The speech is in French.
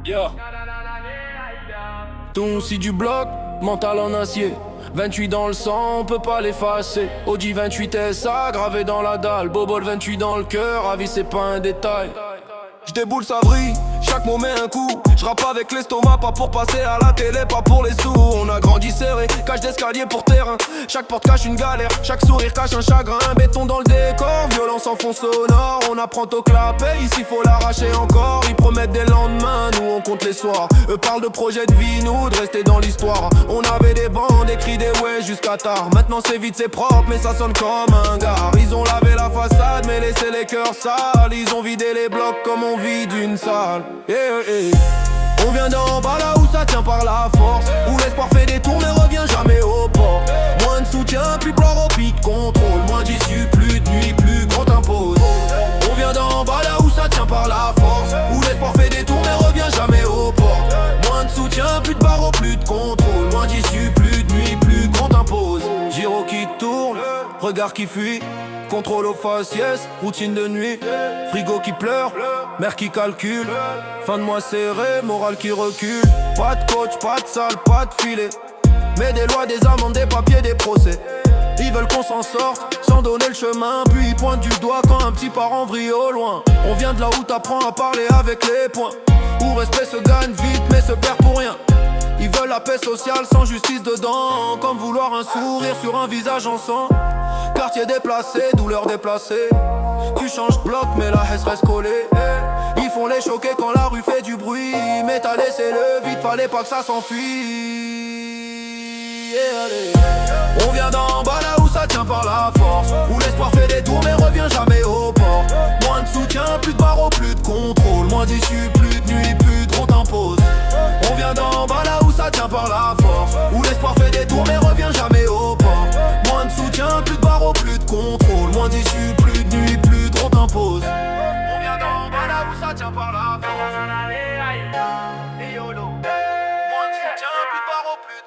Yeah. Ton si du bloc, mental en acier. 28 dans le sang, on peut pas l'effacer. Audi 28 SA, gravé dans la dalle. Bobol 28 dans le cœur, avis c'est pas un détail. J'déboule, ça brille, chaque mot met un coup. J'rappe avec l'estomac, pas pour passer à la télé, pas pour les sous. On a grandi serré, cage d'escalier pour terrain. Chaque porte cache une galère, chaque sourire cache un chagrin. Béton dans le décor, violence en fond sonore. On apprend au clapet, ici faut l'arracher encore. Ils promettent des lendemains, nous on compte les soirs. Eux parlent de projets de vie, nous de rester dans l'histoire. On avait des bandes, écrit des ouais jusqu'à tard. Maintenant c'est vite, c'est propre, mais ça sonne comme un gare. Ils ont lavé la façade, mais laissé les cœurs sales. Ils ont vidé les blocs comme on vide une salle. On vient d'en bas là où ça tient par la force, où l'espoir fait des tours mais revient jamais au port. Moins de soutien, plus de blanc au pic contrôle. Moins d'issue, plus de nuit, plus grand impose. On vient d'en bas là où ça tient par la force, où l'espoir fait des tours mais revient jamais au port. Moins de soutien, plus de barreaux, plus de contrôle. Moins d'issue, plus de nuit, plus grand impose. Giro qui tourne, regard qui fuit. Contrôle aux faciès, routine de nuit. Frigo qui pleure, mère qui calcule. Fin de mois serré, morale qui recule. Pas de coach, pas de salle, pas de filet. Mais des lois, des amendes, des papiers, des procès. Ils veulent qu'on s'en sorte, sans donner le chemin. Puis ils pointent du doigt quand un petit parent vrille au loin. On vient de là où t'apprends à parler avec les poings. Où respect se gagne vite mais se perd pour rien. Ils veulent la paix sociale sans justice dedans. Comme vouloir un sourire sur un visage en sang. Quartier déplacé, douleur déplacée. Tu changes de bloc mais la haine reste collée. Ils font les choquer quand la rue fait du bruit. Mais t'as laissé le vide, fallait pas que ça s'enfuit. On vient d'en bas là où ça tient par la force, où l'espoir fait des tours mais revient jamais au port. Moins de soutien, plus de barreaux, plus de contrôle. Moins d'issue, plus de nuit, plus de gros t'impose. On vient d'en bas là où ça tient par la force, où l'espoir fait des tours mais revient jamais au port. Moins de soutien, plus de barreaux, plus de contrôle. Moins d'issue, plus de nuit, plus de gros t'impose. On vient d'en bas là où ça tient par la force. Moins de soutien, plus de barreaux, plus de